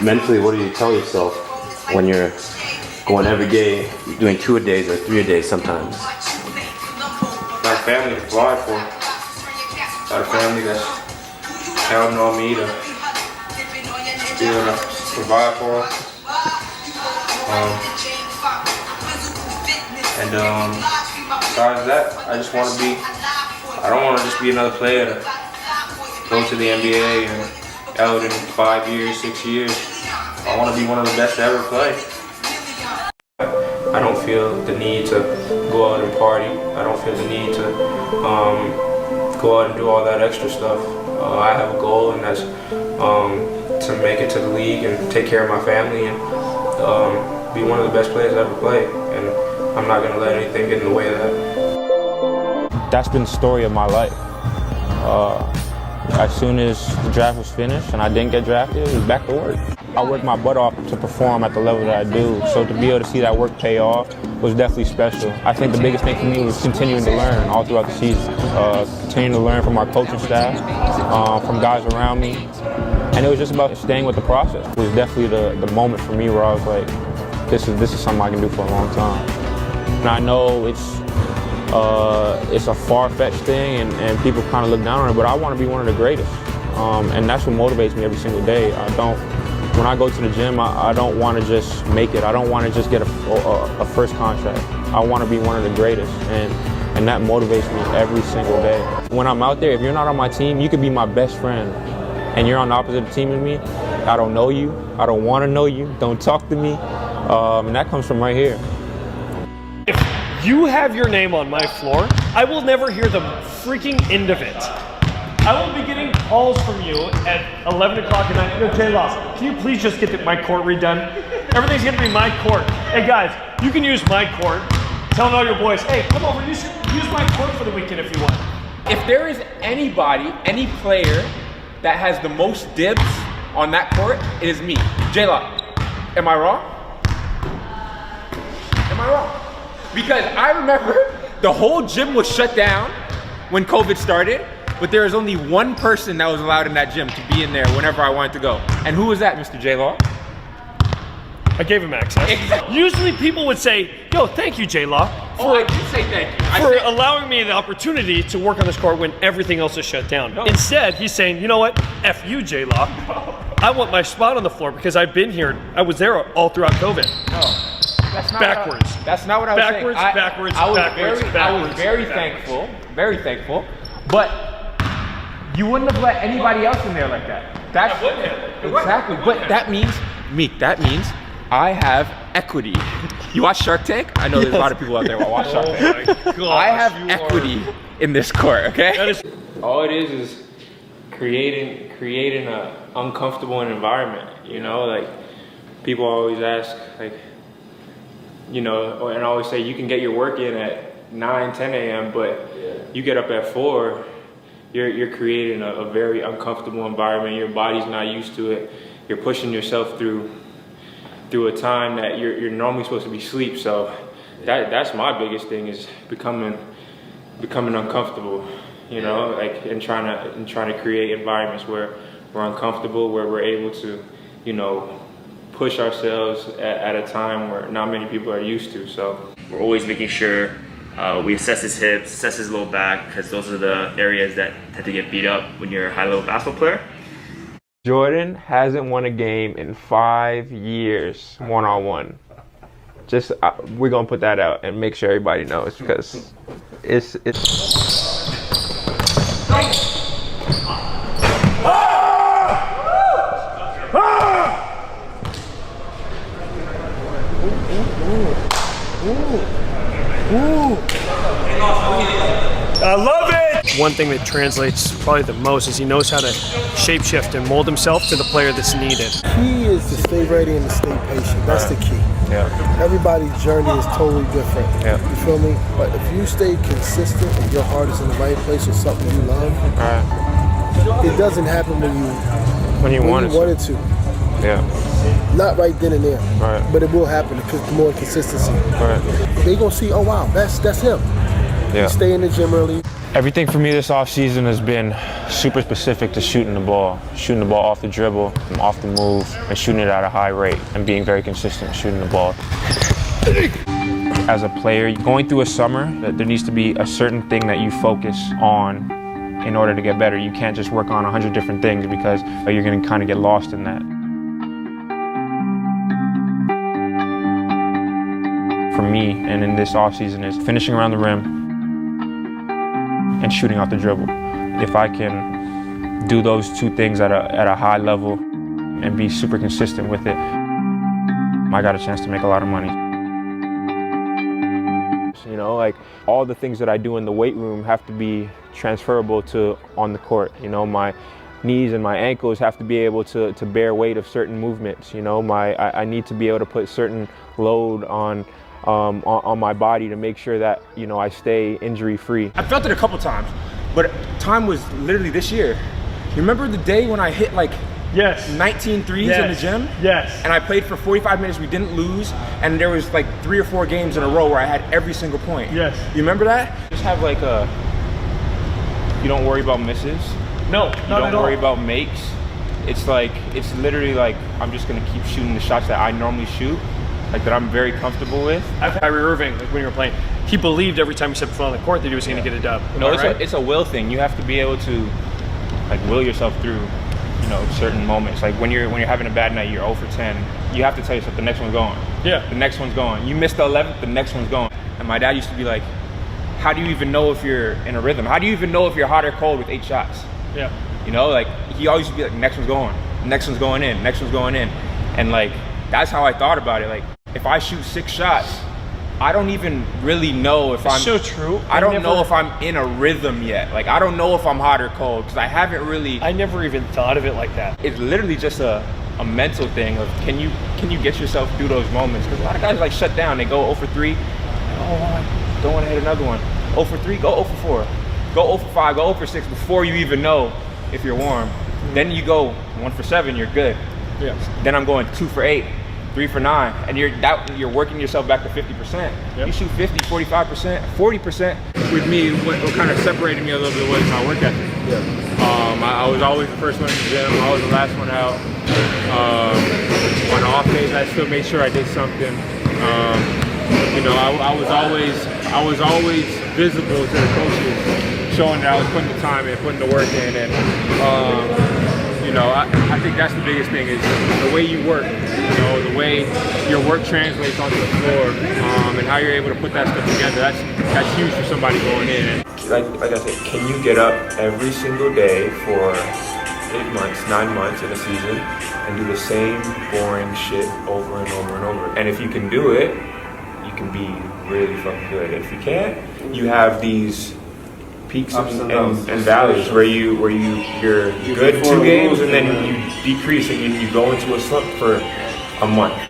mentally, what do you tell yourself when you're going every day, doing 2-a-days or 3-a-days sometimes? Got a family to fly for. Got a family that's counting on me to be able to provide for them. Besides that, I just want to be, I don't want to just be another player to go to the NBA and out in 5 years, 6 years. I want to be one of the best to ever play. I don't feel the need to go out and party. I don't feel the need to go out and do all that extra stuff. I have a goal, and that's to make it to the league and take care of my family and be one of the best players I ever play. And I'm not going to let anything get in the way of that. That's been the story of my life. As soon as the draft was finished and I didn't get drafted, it was back to work. I worked my butt off to perform at the level that I do, so to be able to see that work pay off was definitely special. I think the biggest thing for me was continuing to learn all throughout the season, continuing to learn from our coaching staff, from guys around me, and it was just about staying with the process. It was definitely the moment for me where I was like, this is something I can do for a long time. And I know it's a far-fetched thing and people kind of look down on it, but I want to be one of the greatest. And that's what motivates me every single day. When I go to the gym, I don't want to just make it. I don't want to just get a first contract. I want to be one of the greatest, and that motivates me every single day. When I'm out there, if you're not on my team, you could be my best friend, and you're on the opposite team as me. I don't know you. I don't want to know you. Don't talk to me. And that comes from right here. If you have your name on my floor, I will never hear the freaking end of it. I will be getting calls from you at 11 o'clock at night. No, J-Law, can you please just get my court redone? Everything's gonna be my court. Hey guys, you can use my court. Tell all your boys, hey, come over, use my court for the weekend if you want. If there is anybody, any player that has the most dibs on that court, it is me. J-Law, am I wrong? Am I wrong? Because I remember the whole gym was shut down when COVID started, but there was only one person that was allowed in that gym to be in there whenever I wanted to go. And who was that, Mr. J-Law? I gave him access. Exactly. Usually people would say, yo, thank you, J-Law. I did say thank you. For allowing me the opportunity to work on this court when everything else is shut down. No. Instead, he's saying, you know what? F you, J-Law. I want my spot on the floor because I've been here. I was there all throughout COVID. No. That's not backwards. That's not what I was saying. Backwards. I was very thankful, but you wouldn't have let anybody else in there like that. I wouldn't have. Exactly, but that means, Meek, I have equity. You watch Shark Tank? I know there's a lot of people out there who watch Shark Tank. Oh my God, I have equity in this court, okay? All it is creating an uncomfortable environment, you know? Like, people always ask, like, you know, and I always say you can get your work in at 9, 10 a.m., but you get up at 4, you're creating a very uncomfortable environment. Your body's not used to it. You're pushing yourself through a time that you're normally supposed to be asleep. So that's my biggest thing, is becoming uncomfortable, you know, like and trying to create environments where we're uncomfortable, where we're able to, you know, push ourselves at a time where not many people are used to. So we're always making sure we assess his hips, assess his low back, because those are the areas that tend to get beat up when you're a high-level basketball player. Jordan hasn't won a game in 5 years, one-on-one. Just we're gonna put that out and make sure everybody knows, because it's. I love it! One thing that translates probably the most is he knows how to shapeshift and mold himself to the player that's needed. The key is to stay ready and to stay patient. That's the key. Yeah. Everybody's journey is totally different. Yeah. You feel me? But if you stay consistent and your heart is in the right place with something you love, it doesn't happen when you wanted to. Yeah. Not right then and there. Right. But it will happen because the more consistency. Right. They gonna see, oh wow, that's him. Yeah. Stay in the gym early. Everything for me this offseason has been super specific to shooting the ball off the dribble, off the move, and shooting it at a high rate, and being very consistent shooting the ball. As a player, going through a summer, there needs to be a certain thing that you focus on in order to get better. You can't just work on 100 different things because you're going to kind of get lost in that. For me, and in this offseason, is finishing around the rim and shooting off the dribble. If I can do those two things at a high level and be super consistent with it, I got a chance to make a lot of money. You know, like all the things that I do in the weight room have to be transferable to on the court. You know, my knees and my ankles have to be able to bear weight of certain movements. You know, I need to be able to put certain load on my body to make sure that, you know, I stay injury free. I felt it a couple times, but time was literally this year. You remember the day when I hit like 19 threes in the gym? Yes. And I played for 45 minutes, we didn't lose, and there was like 3 or 4 games in a row where I had every single point. Yes. You remember that? Just have like you don't worry about misses. No, You not at don't all. worry about makes. It's literally like, I'm just gonna keep shooting the shots that I normally shoot, like that I'm very comfortable with. I've had Kyrie Irving, like when you were playing, he believed every time he stepped foot on the court that he was going to get a dub. No, Am I right? it's a will thing. You have to be able to like will yourself through, you know, certain moments. Like when you're having a bad night, you're 0 for 10. You have to tell yourself the next one's going. Yeah. The next one's going. You missed the 11th, the next one's going. And my dad used to be like, how do you even know if you're in a rhythm? How do you even know if you're hot or cold with 8 shots? Yeah. You know, like he always used to be like, next one's going, next one's going in, next one's going in. And like, that's how I thought about it. Like, if I shoot 6 shots, I don't even really know if I'm so true. I don't know if I'm in a rhythm yet. Like, I don't know if I'm hot or cold because I haven't really. I never even thought of it like that. It's literally just a mental thing of can you get yourself through those moments? Because a lot of guys like shut down. They go 0 for 3. Oh, I don't want to hit another one. 0 for 3, go 0 for 4. Go 0 for 5, go 0 for 6 before you even know if you're warm. Then you go 1 for 7, you're good. Yeah. Then I'm going 2 for 8. 3 for 9, and you're working yourself back to 50%. Yep. You shoot 50, 45%, 40%. With me, what kind of separated me a little bit was my work ethic. I was always the first one in the gym. I was the last one out. On off days, I still made sure I did something. You know, I was always visible to the coaches, showing that I was putting the time in, putting the work in, and you know, I think that's the biggest thing is the way you work. You know, the way your work translates onto the floor, and how you're able to put that stuff together. That's huge for somebody going in. Like I said, can you get up every single day for 8 months, 9 months in a season and do the same boring shit over and over and over? And if you can do it, you can be really fucking good. If you can't, you have these peaks and valleys where you're good 2 games and then you decrease and you go into a slump for a month.